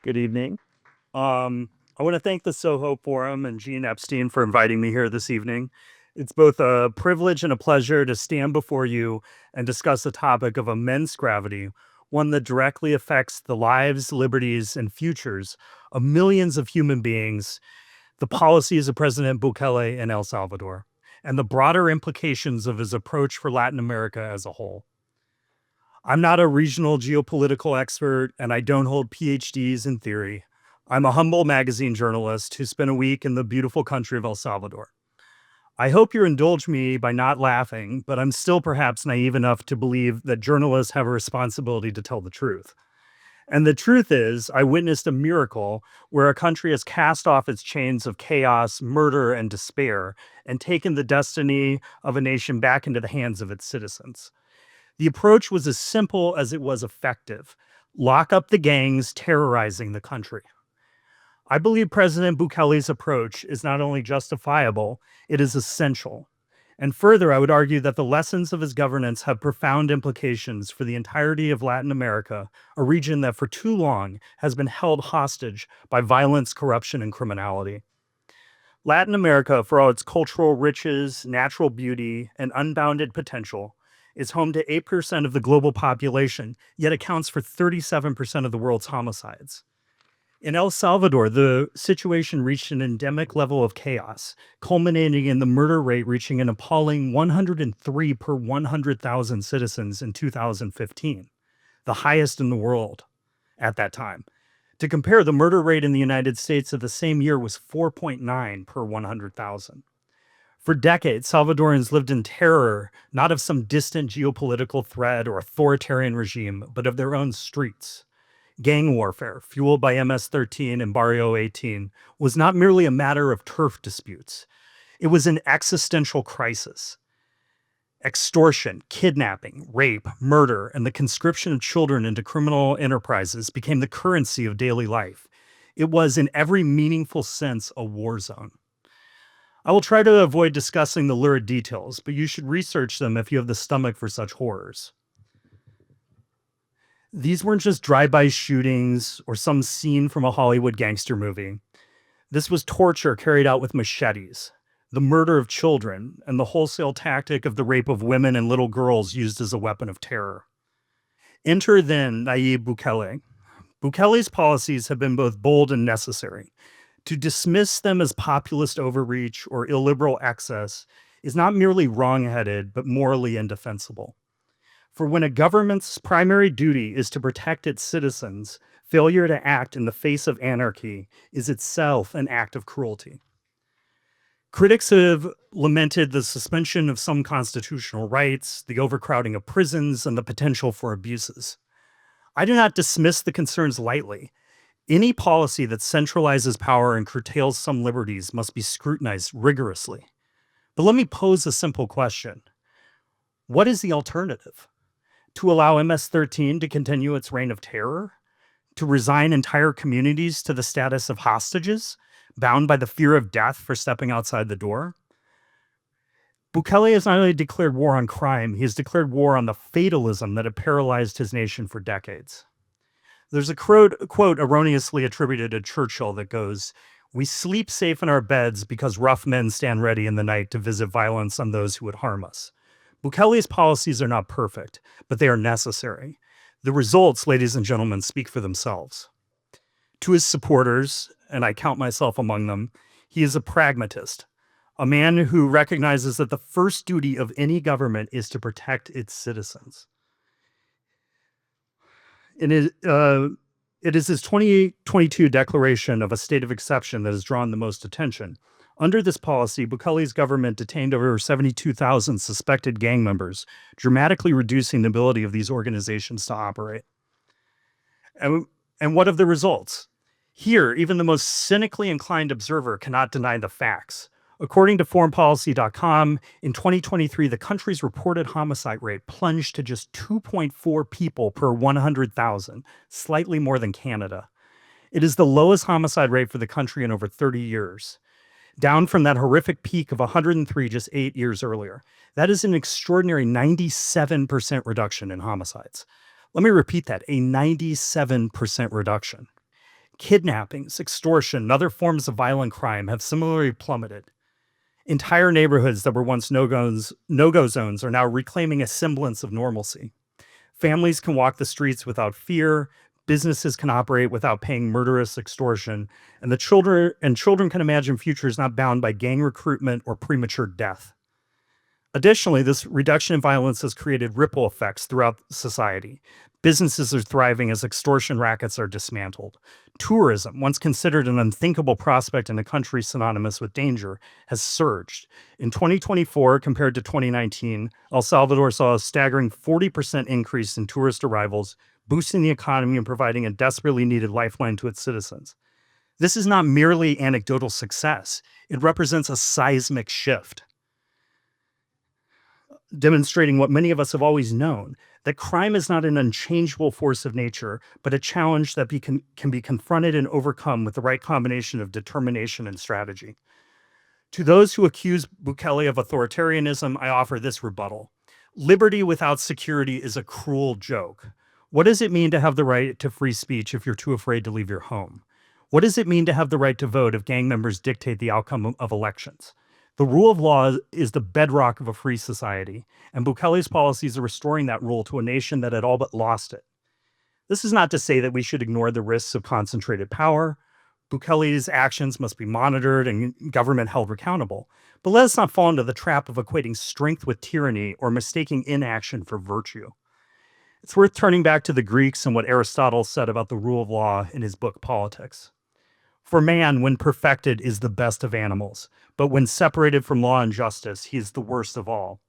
Good evening. I want to thank the Soho Forum and Gene Epstein for inviting me here this evening. It's both a privilege and a pleasure to stand before you and discuss the topic of immense gravity, one that directly affects the lives, liberties, and futures of millions of human beings, the policies of President Bukele in El Salvador, and the broader implications of his approach for Latin America as a whole. I'm not a regional geopolitical expert, and I don't hold PhDs in theory. I'm a humble magazine journalist who spent a week in the beautiful country of El Salvador. I hope you indulge me by not laughing, but I'm still perhaps naive enough to believe that journalists have a responsibility to tell the truth. And the truth is, I witnessed a miracle where a country has cast off its chains of chaos, murder, and despair and taken the destiny of a nation back into the hands of its citizens. The approach was as simple as it was effective. Lock up the gangs terrorizing the country. I believe President Bukele's approach is not only justifiable, it is essential. And further, I would argue that the lessons of his governance have profound implications for the entirety of Latin America, a region that for too long has been held hostage by violence, corruption, and criminality. Latin America, for all its cultural riches, natural beauty, and unbounded potential, is home to 8% of the global population, yet accounts for 37% of the world's homicides. In El Salvador, the situation reached an endemic level of chaos, culminating in the murder rate reaching an appalling 103 per 100,000 citizens in 2015, the highest in the world at that time. To compare, the murder rate in the United States of the same year was 4.9 per 100,000. For decades, Salvadorans lived in terror, not of some distant geopolitical threat or authoritarian regime, but of their own streets. Gang warfare, fueled by MS-13 and Barrio 18, was not merely a matter of turf disputes. It was an existential crisis. Extortion, kidnapping, rape, murder, and the conscription of children into criminal enterprises became the currency of daily life. It was, in every meaningful sense, a war zone. I will try to avoid discussing the lurid details, but you should research them if you have the stomach for such horrors. These weren't just drive-by shootings or some scene from a Hollywood gangster movie. This was torture carried out with machetes, the murder of children, and the wholesale tactic of the rape of women and little girls used as a weapon of terror. Enter then Nayib Bukele. Bukele's policies have been both bold and necessary. To dismiss them as populist overreach or illiberal excess is not merely wrong-headed, but morally indefensible. For when a government's primary duty is to protect its citizens, failure to act in the face of anarchy is itself an act of cruelty. Critics have lamented the suspension of some constitutional rights, the overcrowding of prisons, and the potential for abuses. I do not dismiss the concerns lightly. Any policy that centralizes power and curtails some liberties must be scrutinized rigorously. But let me pose a simple question. What is the alternative? To allow MS-13 to continue its reign of terror? To resign entire communities to the status of hostages, bound by the fear of death for stepping outside the door? Bukele has not only declared war on crime, he has declared war on the fatalism that had paralyzed his nation for decades. There's a quote erroneously attributed to Churchill that goes, "We sleep safe in our beds because rough men stand ready in the night to visit violence on those who would harm us." Bukele's policies are not perfect, but they are necessary. The results, ladies and gentlemen, speak for themselves. To his supporters, and I count myself among them, he is a pragmatist, a man who recognizes that the first duty of any government is to protect its citizens. It is his 2022 declaration of a state of exception that has drawn the most attention. Under this policy, Bukele's government detained over 72,000 suspected gang members, dramatically reducing the ability of these organizations to operate. And what of the results? Here, even the most cynically inclined observer cannot deny the facts. According to foreignpolicy.com, in 2023, the country's reported homicide rate plunged to just 2.4 people per 100,000, slightly more than Canada. It is the lowest homicide rate for the country in over 30 years, down from that horrific peak of 103 just 8 years earlier. That is an extraordinary 97% reduction in homicides. Let me repeat that, a 97% reduction. Kidnappings, extortion, and other forms of violent crime have similarly plummeted. Entire neighborhoods that were once no-go zones are now reclaiming a semblance of normalcy. Families can walk the streets without fear, businesses can operate without paying murderous extortion, and children can imagine futures not bound by gang recruitment or premature death. Additionally, this reduction in violence has created ripple effects throughout society. Businesses are thriving as extortion rackets are dismantled. Tourism, once considered an unthinkable prospect in a country synonymous with danger, has surged. In 2024, compared to 2019, El Salvador saw a staggering 40% increase in tourist arrivals, boosting the economy and providing a desperately needed lifeline to its citizens. This is not merely anecdotal success, it represents a seismic shift, demonstrating what many of us have always known, that crime is not an unchangeable force of nature, but a challenge that can be confronted and overcome with the right combination of determination and strategy. To those who accuse Bukele of authoritarianism, I offer this rebuttal. Liberty without security is a cruel joke. What does it mean to have the right to free speech if you're too afraid to leave your home? What does it mean to have the right to vote if gang members dictate the outcome of elections? The rule of law is the bedrock of a free society, and Bukele's policies are restoring that rule to a nation that had all but lost it. This is not to say that we should ignore the risks of concentrated power. Bukele's actions must be monitored and government held accountable. But let us not fall into the trap of equating strength with tyranny or mistaking inaction for virtue. It's worth turning back to the Greeks and what Aristotle said about the rule of law in his book Politics. For man, when perfected, is the best of animals, but when separated from law and justice, he is the worst of all.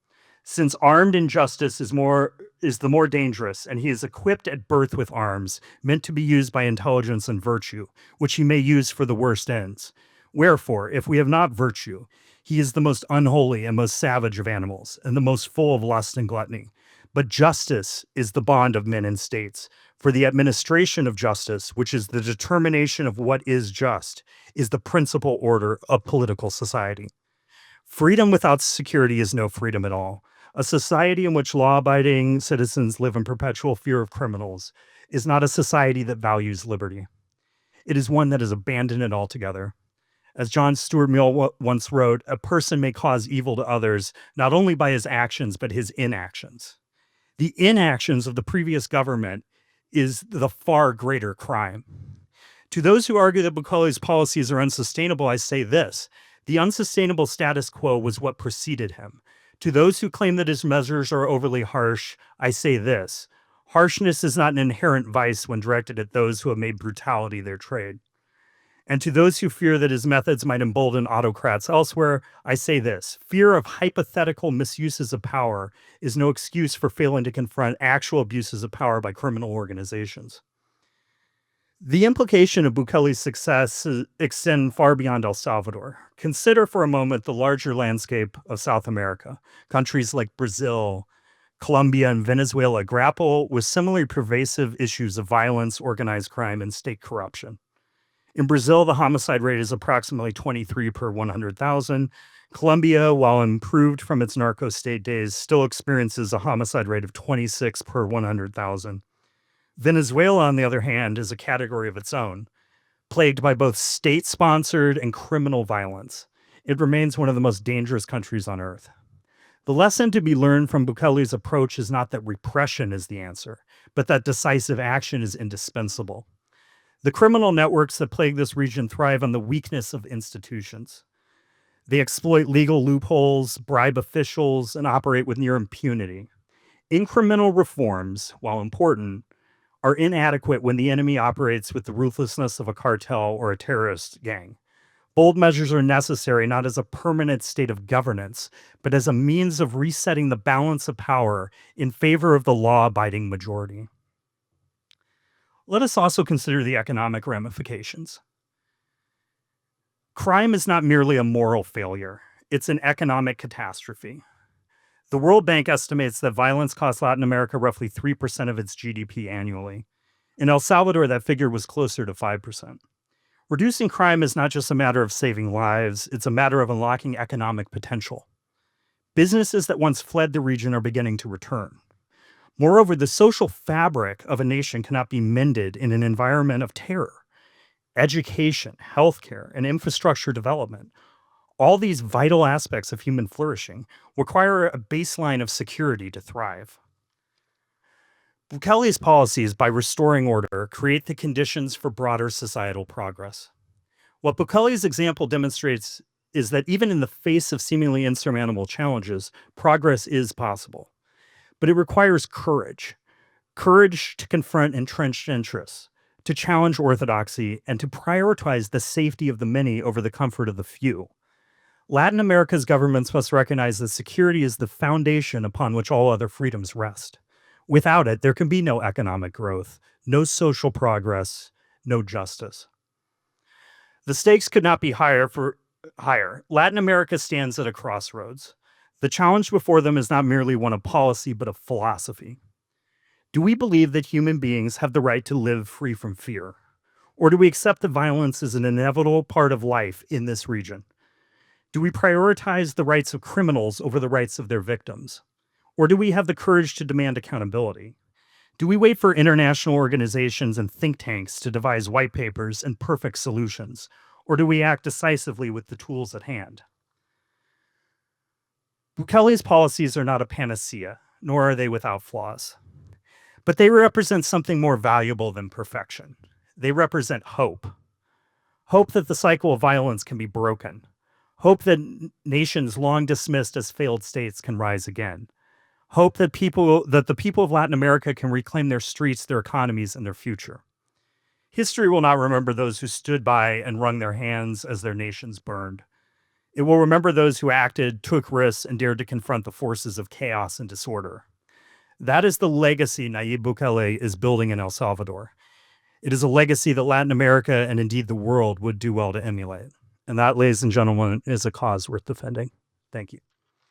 Since armed injustice is the more dangerous, and he is equipped at birth with arms, meant to be used by intelligence and virtue, which he may use for the worst ends. Wherefore, if we have not virtue, he is the most unholy and most savage of animals, and the most full of lust and gluttony. But justice is the bond of men and states. For the administration of justice, which is the determination of what is just, is the principal order of political society. Freedom without security is no freedom at all. A society in which law-abiding citizens live in perpetual fear of criminals is not a society that values liberty. It is one that has abandoned it altogether. As John Stuart Mill once wrote, a person may cause evil to others not only by his actions, but his inactions. The inactions of the previous government is the far greater crime. To those who argue that Bukele's policies are unsustainable, I say this: the unsustainable status quo was what preceded him. To those who claim that his measures are overly harsh, I say this: harshness is not an inherent vice when directed at those who have made brutality their trade. And to those who fear that his methods might embolden autocrats elsewhere, I say this: fear of hypothetical misuses of power is no excuse for failing to confront actual abuses of power by criminal organizations. The implication of Bukele's success extend far beyond El Salvador. Consider for a moment the larger landscape of South America. Countries like Brazil, Colombia, and Venezuela grapple with similarly pervasive issues of violence, organized crime, and state corruption. In Brazil, the homicide rate is approximately 23 per 100,000. Colombia, while improved from its narco state days, still experiences a homicide rate of 26 per 100,000. Venezuela, on the other hand, is a category of its own, plagued by both state-sponsored and criminal violence. It remains one of the most dangerous countries on earth. The lesson to be learned from Bukele's approach is not that repression is the answer, but that decisive action is indispensable. The criminal networks that plague this region thrive on the weakness of institutions. They exploit legal loopholes, bribe officials, and operate with near impunity. Incremental reforms, while important, are inadequate when the enemy operates with the ruthlessness of a cartel or a terrorist gang. Bold measures are necessary not as a permanent state of governance, but as a means of resetting the balance of power in favor of the law-abiding majority. Let us also consider the economic ramifications. Crime is not merely a moral failure, it's an economic catastrophe. The World Bank estimates that violence costs Latin America roughly 3% of its GDP annually. In El Salvador, that figure was closer to 5%. Reducing crime is not just a matter of saving lives, it's a matter of unlocking economic potential. Businesses that once fled the region are beginning to return. Moreover, the social fabric of a nation cannot be mended in an environment of terror. education, healthcare, and infrastructure development. All these vital aspects of human flourishing require a baseline of security to thrive. Bukele's policies, by restoring order, create the conditions for broader societal progress. What Bukele's example demonstrates is that even in the face of seemingly insurmountable challenges, progress is possible. But it requires courage to confront entrenched interests, to challenge orthodoxy, and to prioritize the safety of the many over the comfort of the few. Latin America's governments must recognize that security is the foundation upon which all other freedoms rest. Without it, there can be no economic growth, no social progress, no justice. The stakes could not be higher. Latin America stands at a crossroads. The challenge before them is not merely one of policy, but of philosophy. Do we believe that human beings have the right to live free from fear? Or do we accept that violence is an inevitable part of life in this region? Do we prioritize the rights of criminals over the rights of their victims? Or do we have the courage to demand accountability? Do we wait for international organizations and think tanks to devise white papers and perfect solutions? Or do we act decisively with the tools at hand? Bukele's policies are not a panacea, nor are they without flaws. But they represent something more valuable than perfection. They represent hope. Hope that the cycle of violence can be broken. Hope that nations long dismissed as failed states can rise again. Hope that the people of Latin America can reclaim their streets, their economies, and their future. History will not remember those who stood by and wrung their hands as their nations burned. It will remember those who acted, took risks, and dared to confront the forces of chaos and disorder. That is the legacy Nayib Bukele is building in El Salvador. It is a legacy that Latin America and indeed the world would do well to emulate. And that, ladies and gentlemen, is a cause worth defending. Thank you.